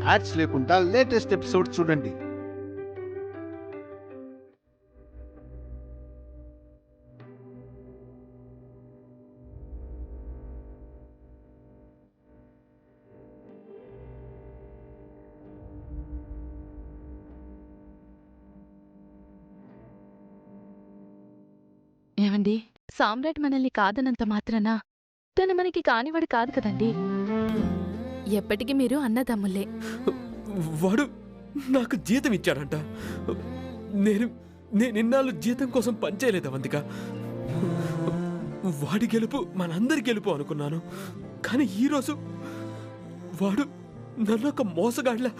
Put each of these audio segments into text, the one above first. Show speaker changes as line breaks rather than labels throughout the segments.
Ads లేకుండా latest episode చూడండి.
ఏవండి, సామ్రాట్ మనల్ని కాదనంత మాత్రాన తను మనకి కానివాడు కాదు కదండి. ఎప్పటికీ మీరు అన్నదమ్ములే.
వాడు నాకు జీతం ఇచ్చాడంట. నేనిన్నాళ్ళు జీతం కోసం పనిచేయలేదు అవంతిక. వాడి గెలుపు మనందరి గెలుపు అనుకున్నాను. కానీ ఈరోజు వాడు నన్నొక మోసగాడ్లా.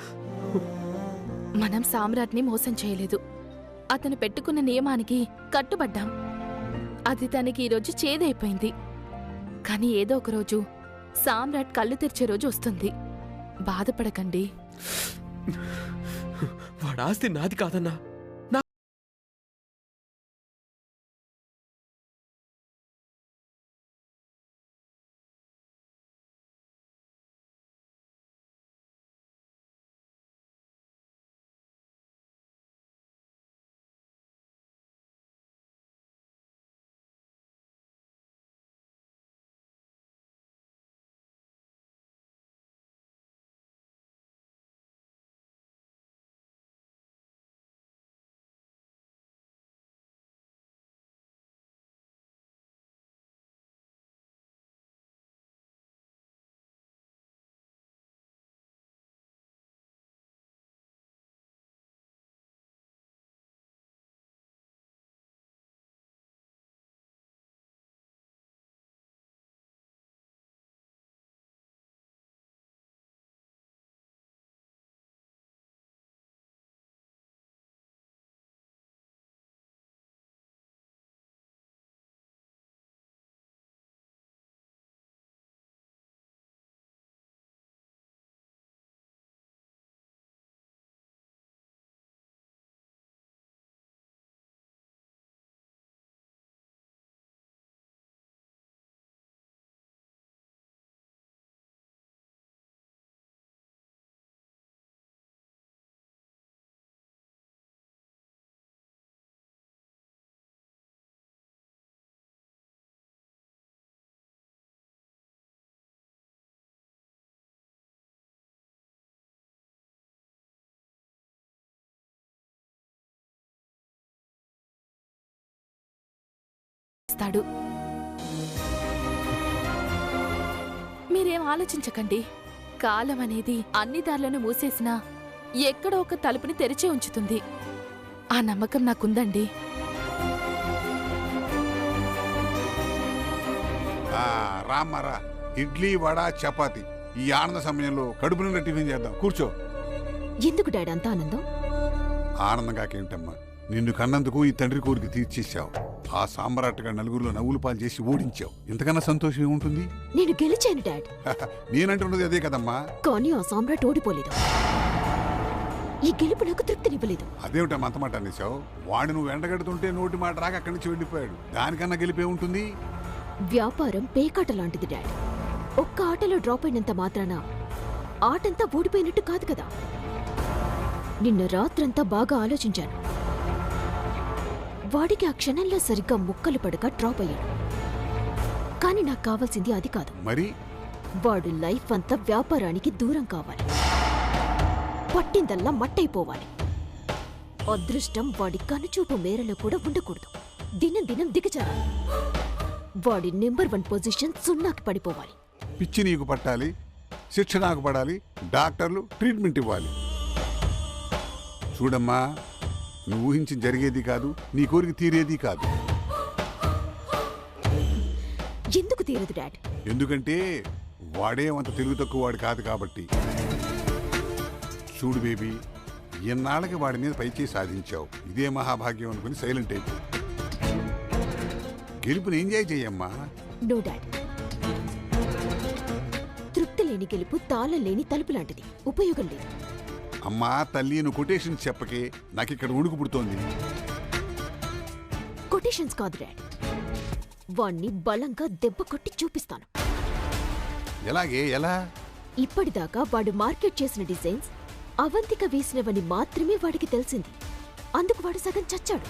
మనం సామ్రాట్ని మోసం చేయలేదు. అతను పెట్టుకున్న నియమానికి కట్టుబడ్డాం. అది తనకి ఈరోజు చేదైపోయింది. కానీ ఏదో ఒక రోజు సామ్రాట్ కళ్ళు తెరిచే రోజు వస్తుంది. బాధపడకండి.
వాడి ఆస్తి నాది కాదన్నా.
మీరేం ఆలోచించకండి. కాలం అనేది అన్ని దారులను మూసేసినా ఎక్కడో ఒక తలుపుని తెరిచే ఉంచుతుంది. ఆ నమ్మకం నాకుందండి.
రామ్మారా, ఇడ్లీ వడ చపాతి ఈ ఆనంద సమయంలో కడుపు నిండా టిఫిన్ చేద్దాం. కూర్చో.
ఎందుకు డాడీ అంత ఆనందం?
ఆనందం కాకేమిటమ్మా, నిన్ను కన్నందుకు ఈ తండ్రి కోరిక తీర్చేశావు. ఆ సామ్రాట్గా నలుగురిలో నవ్వులు పాలు చేసి ఓడించావు. ఇంతకన్నా సంతోషం ఏముంటుంది?
నేను గెలిచాను డాడ్.
నేనంటున్నది అదే కదమ్మా.
కానీ ఆ సామ్రాట్ ఓడిపోలేదు. ఈ గెలుపు నాకు తృప్తినివ్వలేదు.
అదేమిటమ్మా అంత మాట అనేసావు? వాడు నువ్వు ఎండగడుతుంటే నోటి మాట రాక అక్కడి నుంచి వెళ్ళిపోయాడు. దానికన్నా గెలిపే ఉంటుంది.
వ్యాపారం పేకాట లాంటిది డాడ్. ఒక్క ఆటలో డ్రాప్ అయినంత మాత్రాన ఆటంతా ఓడిపోయినట్టు కాదు కదా. నిన్న రాత్రంతా బాగా ఆలోచించాను. వాడికి ఆ క్షణంలో సరిగ్గా ముక్కలు పడక డ్రాప్ అయ్యాడు. కానీ నాకు కావాల్సింది అది కాదు.
మరి
వాడు లైఫ్ అంతా వ్యాపారానికి దూరం కావాలి. పట్టిందల్లా మట్టయిపోవాలి. అదృష్టం వాడి కనుచూపు మేరలో కూడా ఉండకూడదు. దినం దినం దిగజారాలి. వాడి నెంబర్ 1 పొజిషన్ సున్నాకి పడిపోవాలి.
పిచ్చి నీకు పట్టాలి, శిక్ష నాకు పడాలి, డాక్టర్లు ట్రీట్మెంట్ ఇవ్వాలి. చూడమ్మా, నువ్వు ఊహించి జరిగేది కాదు, నీ కోరిక తీరేది కాదు.
ఎందుకు తీరదు డాడ్?
ఎందుకంటే వాడేమంత తెలుగు తక్కువ వాడు కాదు కాబట్టి. చూడు బేబీ, ఎన్నాళ్ళకి వాడి మీద పైచేయి సాధించావు. ఇదే మహాభాగ్యం అనుకుని సైలెంట్ అయిపో. గెలుపుని ఎంజాయ్ చెయ్యమ్మా.
No dad. తృప్తి లేని గెలుపు తాళం లేని తలుపు లాంటిది. ఉపయోగం లేదు.
అమ్మా తల్లి, నువ్వు కొటేషన్స్ చెప్పకే, నాకిక్కడ ఉడుకు పుడుతోంది.
కొటేషన్స్ కాదు డాడ్. వాణ్ణి బలంగా దెబ్బ కొట్టి చూపిస్తాను.
ఎలాగే? ఎలా?
ఇప్పటిదాకా వాడు మార్కెట్ చేసిన డిజైన్స్ అవంతిక వేసినవని మాత్రమే వాడికి తెలిసింది. అందుకు వాడు సగం చచ్చాడు.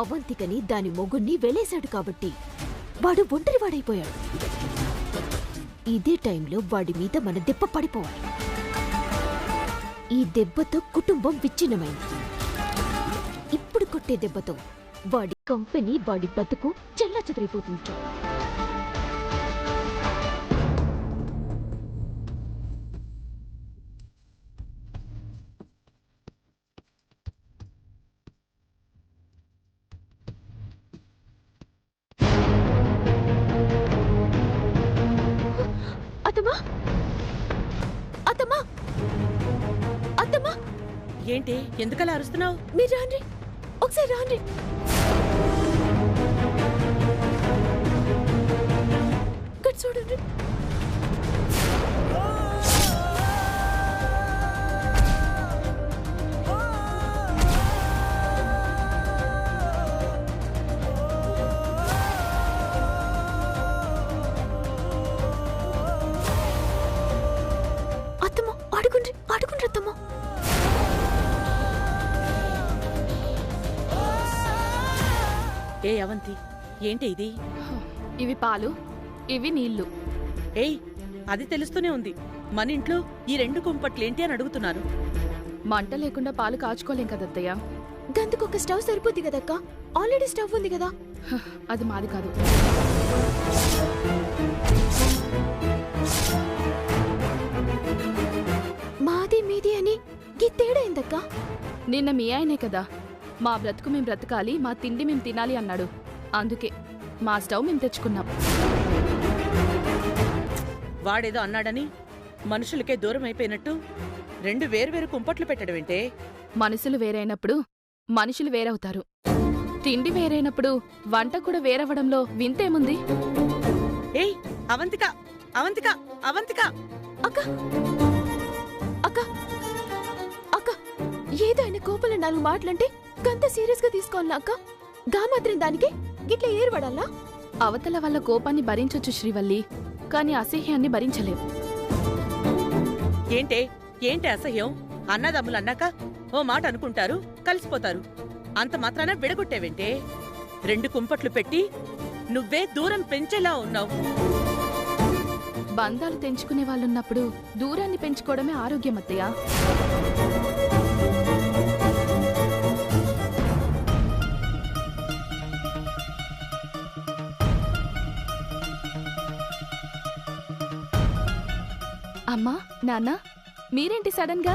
అవంతికని దాని మొగుణ్ణి వెలేశాడు కాబట్టి వాడు ఒంటరివాడైపోయాడు. ఇదే టైంలో వాడి మీద మన దెబ్బ పడిపోవాలి. ఈ దెబ్బతో కుటుంబం విచ్ఛిన్నమైంది. ఇప్పుడు కొట్టే దెబ్బతో వాడి కంపెనీ, వాడి బతుకు చెల్లాచెదరైపోతుంది. అత్తమ్మా, అత్తమ్మా, అత్తమ్మా,
ఏంటి ఎందుకలా అరుస్తున్నావు?
మీరు రాండి, ఒకసారి రాండి. ఇక్కడ చూడండి. అత్తమ్మ, ఆడుకుండ్రి, ఆడుకుండ్రి అత్తమ్మ.
ఏ అవంతి, ఏంటి ఇది?
ఇవి పాలు, ఇవి నీళ్లు.
ఏయ్, అది తెలుస్తూనే ఉంది. మన ఇంట్లో ఈ 2 కుంపట్లేంటి అని అడుగుతున్నాను.
మంట లేకుండా పాలు కాచుకోలేం కదత్తయ్య.
గందుకు ఒక స్టవ్ సరిపోద్ది కదక్క. ఆల్రెడీ స్టవ్ ఉంది కదా.
అది మాది కాదు.
మాది మీది అని గీ తేడా ఏందక్క?
నిన్న మీ ఆయనే కదా మా బ్రతుకు మేం బ్రతకాలి, మా తిండి మేం తినాలి అన్నాడు. అందుకే మా స్టవ్ మేము తెచ్చుకున్నాం.
వాడేదో అన్నాడని మనుషులకే దూరం అయిపోయినట్టు 2 వేర్వేరు కుంపట్లు పెట్టడమేంటే?
మనసులు వేరైనప్పుడు మనుషులు వేరవుతారు. తిండి వేరైనప్పుడు వంట కూడా వేరవడంలో వింతేముంది?
ఏయ్ అవంతిక, అవంతిక, అవంతిక!
అక్క, అక్క, అక్క, ఏదో ఆయన కోపంలో 4 మాటలంటే గంత సీరియస్ గా తీసుకోవాలా అక్క? గా మాత్రం దానికి గిట్ల ఏర్పడాలా?
అవతల వాళ్ళ కోపాన్ని భరించొచ్చు శ్రీవల్లి, కాని అసహ్యాన్ని భరించలేం.
ఏంటే ఏంటి అసహ్యం? అన్నదమ్ములు అన్నాక ఓ మాట అనుకుంటారు, కలిసిపోతారు. అంత మాత్రాన విడగొట్టేవేంటే? 2 కుంపట్లు పెట్టి నువ్వే దూరం పెంచేలా ఉన్నావు.
బంధాలు తెంచుకునే వాళ్ళున్నప్పుడు దూరాన్ని పెంచుకోవడమే ఆరోగ్యం అత్తయ్య. అమ్మా, నాన్న, మీరేంటి సడన్ గా?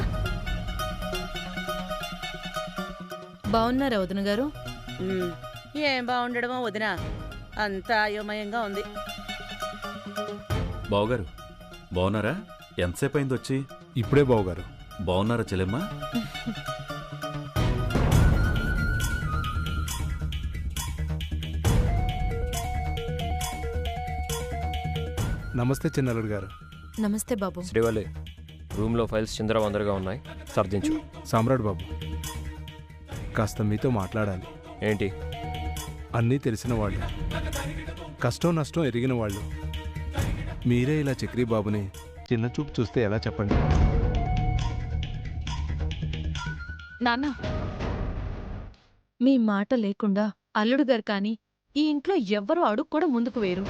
బాగున్నారా వదిన గారు?
ఏం బాగుండడమో వదినా, అంతా అయోమయంగా ఉంది.
బావుగారు బావున్నారా? ఎంతసేపు అయింది వచ్చి?
ఇప్పుడే బావగారు.
బావున్నారా చెల్లెమ్మా?
నమస్తే చిన్నల్లుడు గారు.
నమస్తే బాబు.
శ్రీవల్లి, రూమ్లో ఫైల్స్ చిందరవందరగా ఉన్నాయి, సర్దించు.
సామ్రాట్ బాబు, కాస్త మీతో మాట్లాడాలి.
ఏంటి?
అన్నీ తెలిసిన వాళ్ళు, కష్టం నష్టం ఎరిగిన వాళ్ళు, మీరే ఇలా చక్రీ బాబుని చిన్న చూపు చూస్తే ఎలా చెప్పండి?
నాన్న,
మీ మాట లేకుండా అల్లుడు గారు కానీ ఈ ఇంట్లో ఎవ్వరూ అడుగు కూడా ముందుకు వేరు.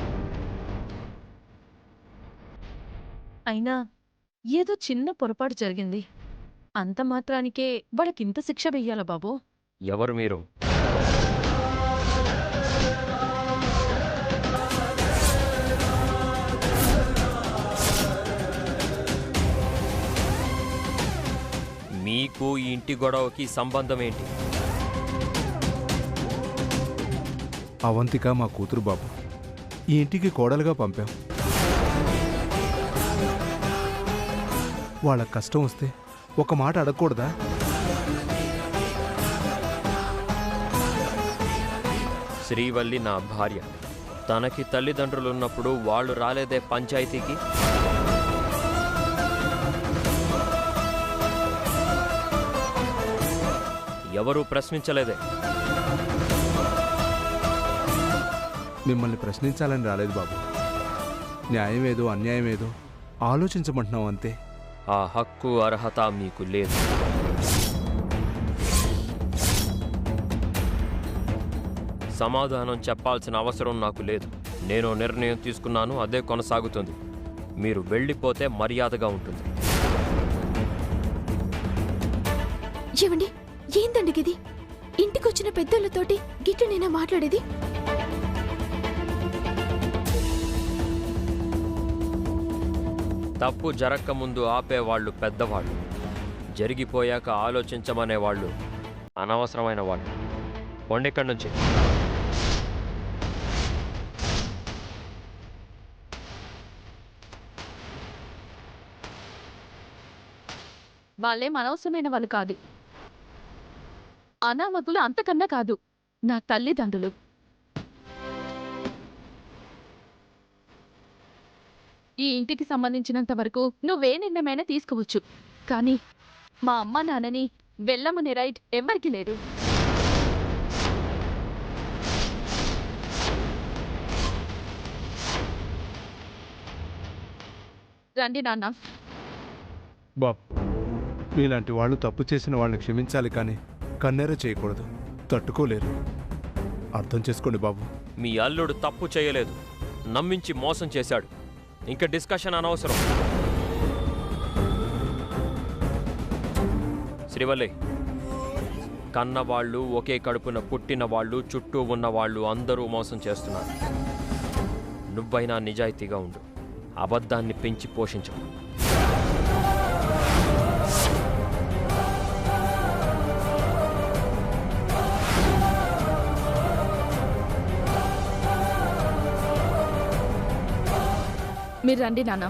అయినా ఏదో చిన్న పొరపాటు జరిగింది, అంత మాత్రానికే వాళ్ళకింత శిక్ష వెయ్యాలా బాబు?
ఎవరు మీరు? మీకు ఈ ఇంటి గొడవకి సంబంధం ఏంటి?
అవంతిక మా కూతురు బాబు, ఈ ఇంటికి కోడలుగా పంపాం. వాళ్ళ కష్టం వస్తే ఒక మాట అడగకూడదా?
శ్రీవల్లి నా భార్య, తనకి తల్లిదండ్రులున్నప్పుడు వాళ్ళు రాలేదే పంచాయతీకి? ఎవరూ ప్రశ్నించలేదే?
మిమ్మల్ని ప్రశ్నించాలని రాలేదు బాబు. న్యాయమేదో అన్యాయమేదో ఆలోచించమంటున్నావు అంతే.
ఆ హక్కు అర్హత మీకు లేదు. సమాధానం చెప్పాల్సిన అవసరం నాకు లేదు. నేను నిర్ణయం తీసుకున్నాను, అదే కొనసాగుతుంది. మీరు వెళ్ళిపోతే మర్యాదగా ఉంటుంది.
ఏమండి, ఏందండి ఇది? ఇంటికొచ్చిన పెద్దోళ్ళతోటి గిట్లనేనా మాట్లాడేది?
తప్పు జరగకముందు ఆపేవాళ్ళు పెద్దవాళ్ళు, జరిగిపోయాక ఆలోచించమనేవాళ్ళు అనవసరమైన వాళ్ళు. వండిక్కడి నుంచి.
వాళ్ళేం అనవసరమైన వాళ్ళు కాదు. అనామకులు అంతకన్నా కాదు, నా తల్లిదండ్రులు. ఈ ఇంటికి సంబంధించినంత వరకు నువ్వే నిర్ణయమైనా తీసుకోవచ్చు, కానీ మా అమ్మ నాన్నని వెళ్ళమనే రైట్ ఎవ్వరికీ లేదు. రండి నాన్న.
బాబు, మీలాంటి వాళ్ళు తప్పు చేసిన వాళ్ళని క్షమించాలి కానీ కన్నెర చేయకూడదు. తట్టుకోలేరు. అర్థం చేసుకోండి బాబు.
మీ అల్లుడు తప్పు చేయలేదు, నమ్మించి మోసం చేశాడు. ఇంకా డిస్కషన్ అనవసరం. శ్రీవల్లి, కన్నవాళ్ళు, ఒకే కడుపున పుట్టిన వాళ్ళు, చుట్టూ ఉన్నవాళ్ళు అందరూ మోసం చేస్తున్నారు. నువ్వైనా నిజాయితీగా ఉండు, అబద్ధాన్ని పెంచి పోషించవు.
మీరు రండి నాన్న.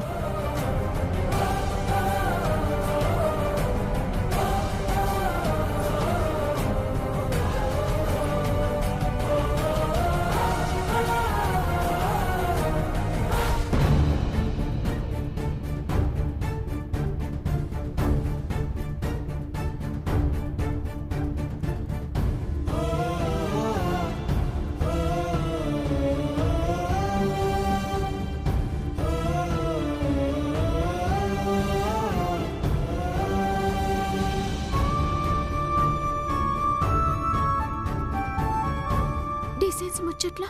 డిసైన్స్ ముచ్చట్లా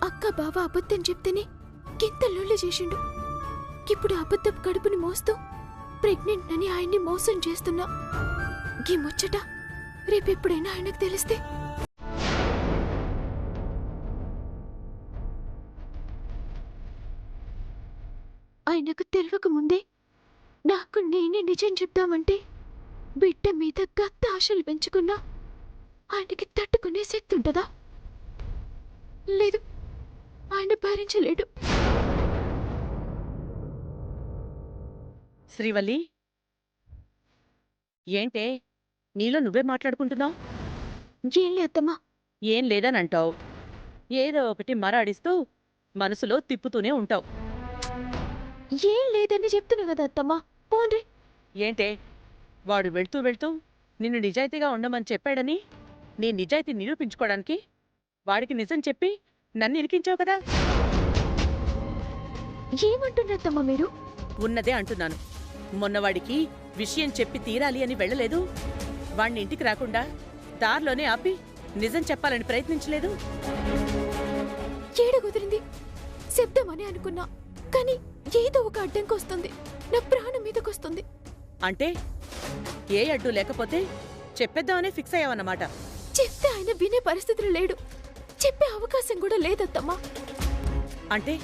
అక్క బావ అబద్ధం చెప్తేనే గింత లొల్లి చేసిండు. ఇప్పుడు అబద్ధం కడుపుని మోస్తూ ప్రెగ్నెంట్ అని ఆయన్ని మోసం చేస్తున్నా. గీ ముచ్చట రేపెప్పుడైనా ఆయనకు తెలిస్తే ఆయనకు తెలియక ముందే నాకు నేనే నిజం చెప్దామంటే బిడ్డ మీద గత్త ఆశలు పెంచుకున్నా ఆయనకి తట్టుకునే శక్తి ఉంటుందా? లేదు, ఆయన భరించలేడు.
శ్రీవల్లి, ఏంటే నీలో నువ్వే మాట్లాడుకుంటున్నావు?
ఏం లేదమ్మా.
ఏం లేదనంటావు, ఏదో ఒకటి మరాడిస్తూ మనసులో తిప్పుతూనే ఉంటావు.
ఏం లేదని చెప్తున్నా కదా అత్తమ్మా, పోన్రి.
ఏంటే, వాడు వెళ్తూ వెళ్తూ నిన్ను నిజాయితీగా ఉండమని చెప్పాడని నీ నిజాయితీ నిరూపించుకోవడానికి వాడికి నిజం చెప్పి నన్ను ఇరికించావు కదా.
ఏమంటున్నత్తమ్మా మీరు?
ఉన్నదే అంటున్నాను. మొన్నవాడికి విషయం చెప్పి తీరాలి అని వెళ్ళలేదు, వాణ్ణి ఇంటికి రాకుండా దారిలోనే ఆపి నిజం చెప్పాలని ప్రయత్నించలేదు.
ఏడ కుదిరింది? శబ్దమని అనుకున్నా, కానీ ఏదో ఒక అడ్డంకొస్తుంది, నా ప్రాణం మీదకొస్తుంది.
అంటే ఏ అడ్డు లేకపోతే చెప్పేద్దామనే ఫిక్స్ అయ్యావన్నమాట.
చెప్తే ఆయన వినే పరిస్థితులు లేడు, చెప్పే అవకాశం కూడా లేదత్తమ్మా.
అంటే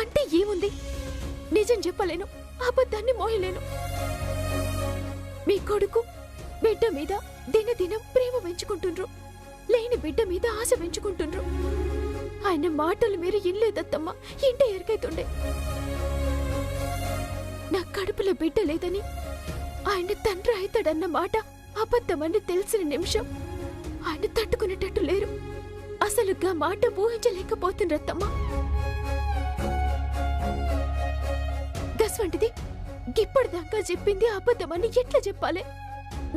అంటే ఏముంది? నిజం చెప్పలేను, అబద్ధాన్ని మోయలేను. మీ కొడుకు బిడ్డ మీద దినదినం ప్రేమ పెంచుకుంటుండ్రు, లేని బిడ్డ మీద ఆశ పెంచుకుంటుండ్రు. ఆయన మాటలు మీరు ఇల్లేదత్తమ్మా, ఇంటే ఎరకైతుండే. నా కడుపులో బిడ్డ లేదని ఆయన తండ్రి అవుతాడన్న మాట అబద్ధమని తెలిసిన నిమిషం ఆయన తట్టుకునేటట్టు లేరు. అసలుగా మాట ఊహించలేకపోతుండ్రత్తమ్మా. గస్వంటిది గిప్పటిదాకా చెప్పింది అబద్ధమని ఎట్లా చెప్పాలి?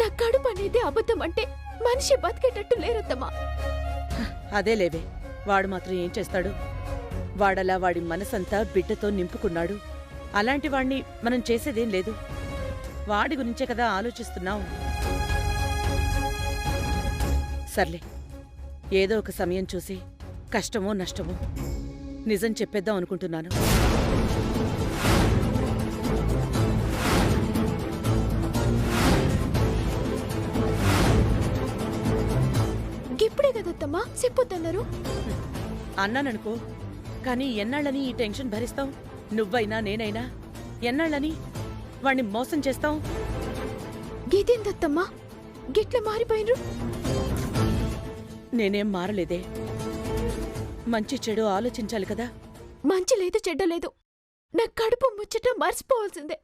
నా కడుపు అనేది అబద్ధం అంటే మనిషి బతికేటట్టు లేరత్తమ్మా.
అదే లేవే, వాడు మాత్రం ఏం చేస్తాడు? వాడలా వాడి మనసంతా బిడ్డతో నింపుకున్నాడు. అలాంటి వాణ్ణి మనం చేసేదేం లేదు. వాడి గురించే కదా ఆలోచిస్తున్నాం. సర్లే, ఏదో ఒక సమయం చూసి కష్టమో నష్టమో నిజం చెప్పేద్దాం అనుకుంటున్నాను.
ఇప్పుడే కదత్తమ్మా చెప్పొద్దన్నారు.
అన్నాననుకో, కానీ ఎన్నాళ్ళని ఈ టెన్షన్ భరిస్తాం? నువ్వైనా నేనైనా ఎన్నాళ్ళని వాణ్ణి మోసం చేస్తాం?
గీతేందత్తమ్మా గిట్ల మారిపోయినరు?
నేనేం మారలేదే. మంచి చెడు ఆలోచించాలి కదా.
మంచి లేదు చెడ్డ లేదు, నా కడుపు ముచ్చట మర్చిపోవాల్సిందే.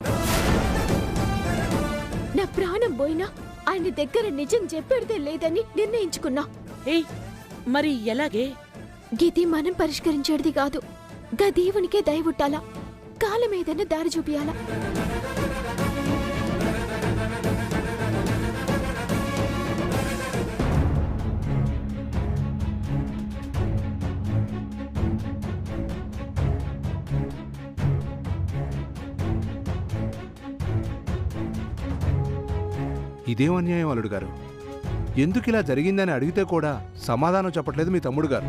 నా ప్రాణం పోయినా ఆయన దగ్గర నిజం చెప్పేదే లేదని నిర్ణయించుకున్నా.
ఏయ్, మరి ఎలాగే?
గిది మనం పరిష్కరించేది కాదు. గా దేవునికే దయ పుట్టాలా, కాలం ఏదైనా దారి చూపియాలా.
ఇదేం అన్యాయం అల్లుడు గారు? ఎందుకు ఇలా జరిగిందని అడిగితే కూడా సమాధానం చెప్పట్లేదు మీ తమ్ముడు గారు.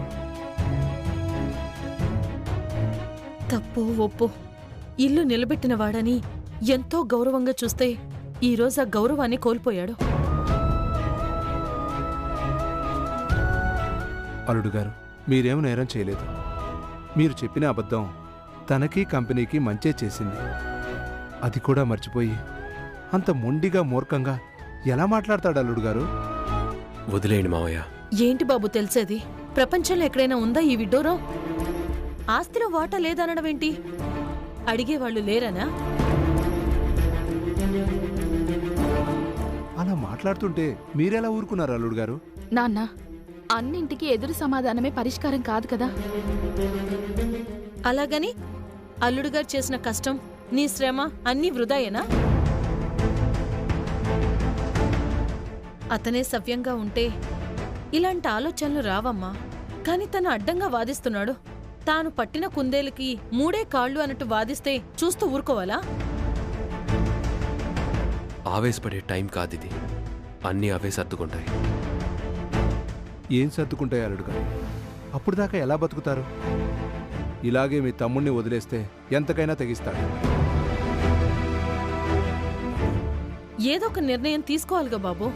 తప్పో ఒప్పో ఇల్లు నిలబెట్టిన వాడని ఎంతో గౌరవంగా చూస్తే ఈరోజు ఆ గౌరవాన్ని కోల్పోయాడు.
అల్లుడు గారు, మీరేం నేరం చేయలేదు. మీరు చెప్పిన అబద్ధం తనకి కంపెనీకి మంచే చేసింది. అది కూడా మర్చిపోయి అంత మొండిగా మూర్ఖంగా ఎలా మాట్లాడతాడు అల్లుడు గారు?
వదిలేయండి మావయ్య.
ఏంటి బాబు తెలిసేది? ప్రపంచంలో ఎక్కడైనా ఉందా ఈ విడ్డూరం? ఆస్తిలో వాటా లేదనడమేంటి? అడిగేవాళ్లు లేరనా?
అలా మాట్లాడుతుంటే మీరెలా ఊరుకున్నారు అల్లుడు గారు?
నాన్న, అన్నింటికి ఎదురు సమాధానమే పరిష్కారం కాదు కదా.
అలాగని అల్లుడుగారు చేసిన కష్టం, నీ శ్రమ అన్నీ వృధాయేనా? అతనే సవ్యంగా ఉంటే ఇలాంటి ఆలోచనలు రావమ్మా. కాని తను అడ్డంగా వాదిస్తున్నాడు. తాను పట్టిన కుందేలుకి 3 కాళ్ళు అన్నట్టు వాదిస్తే చూస్తూ ఊరుకోవాలా?
ఆవేశపడే టైం కాదిది. అన్నీ అవే సర్దుకుంటాయి.
ఏం సర్దుకుంటాయి అల్లుడు గారు? అప్పుడు దాకా ఎలా బతుకుతారు? ఇలాగే మీ తమ్ముణ్ణి వదిలేస్తే ఎంతకైనా తెగిస్తాడు.
ఏదో ఒక నిర్ణయం తీసుకోవాలిగా బాబు.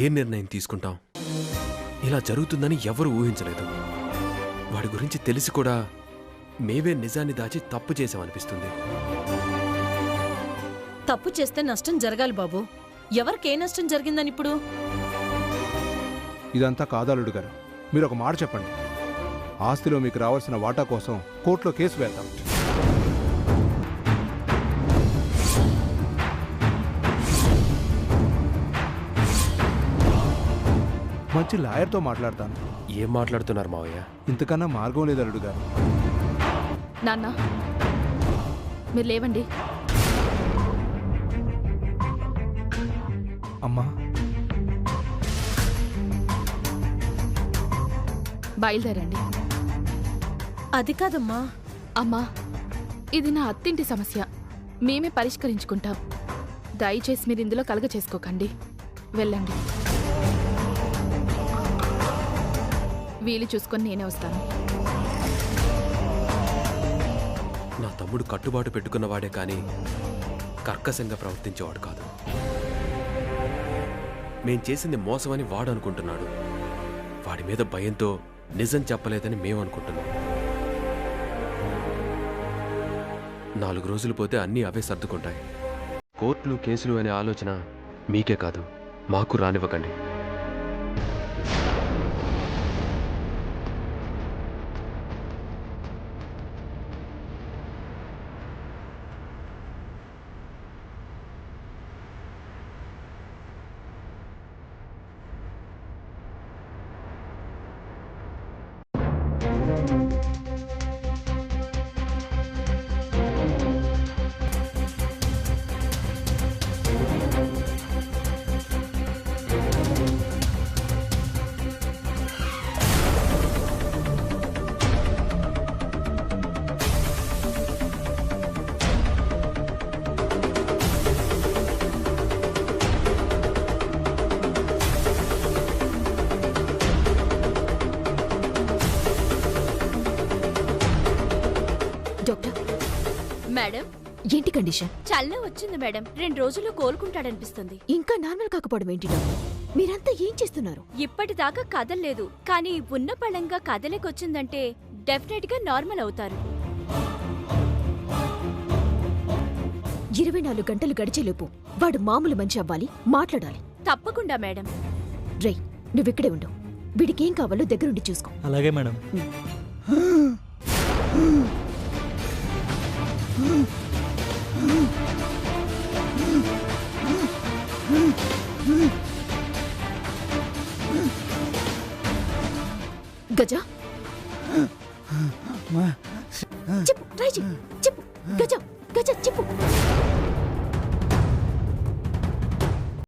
ఏ నిర్ణయం తీసుకుంటాం? ఇలా జరుగుతుందని ఎవరూ ఊహించలేదు. వాడి గురించి తెలిసి కూడా మేవే నిజాన్ని దాచి తప్పు చేశామనిపిస్తుంది.
తప్పు చేస్తే నష్టం జరగాలి బాబు. ఎవరికే నష్టం జరిగిందని ఇప్పుడు?
ఇదంతా కాదు అల్లుడు గారు. మీరు ఒక మాట చెప్పండి. ఆస్తిలో మీకు రావాల్సిన వాటా కోసం కోర్టులో కేసు వేద్దాం. మంచి లాయర్తో మాట్లాడతాను.
ఏం మాట్లాడుతున్నారు మావయ్య?
ఇంతకన్నా మార్గం లేదు అల్లుడు గారు.
నాన్న, మీరు లేవండి.
అమ్మా,
బయలుదేరండి.
అది కాదమ్మా.
అమ్మా, ఇది నా అత్తింటి సమస్య. మేమే పరిష్కరించుకుంటాం. దయచేసి మీరు ఇందులో కలగ చేసుకోకండి. వెళ్ళండి. వీలు చూసుకొని నేనే వస్తాను.
నా తమ్ముడు కట్టుబాటు పెట్టుకున్నవాడే కానీ కర్కశంగా ప్రవర్తించేవాడు కాదు. మేం చేసింది మోసమని వాడు అనుకుంటున్నాడు. వాడి మీద భయంతో నిజం చెప్పలేదని మేము అనుకుంటున్నాం. 4 రోజులు పోతే అన్నీ అవే సర్దుకుంటాయి. కోర్టులు కేసులు అనే ఆలోచన మీకే కాదు, మాకు రానివ్వకండి.
కండిషన్?
చల్ల వచ్చింది మేడం, 2 రోజుల్లో కోలుకుంటాడనిపిస్తుంది.
ఇంకా నార్మల్ కాకపోవడం ఏంటి డాక్టర్? మీరంతా ఏం చేస్తున్నారు?
ఇప్పటిదాకా కదల్లేదు, కానీ ఉన్న పళంగా కదలేకొచ్చిందంటే డెఫినెట్ గా నార్మల్ అవుతారు.
24 గంటలు గడిచేలోపు వాడు మామూలు మనిషి అవ్వాలి, మాట్లాడాలి.
తప్పకుండా మేడం.
రై, నువ్విక్కడే ఉండు. వీడికేం కావాలో దగ్గరుండి చూసుకో.
అలాగే మేడం.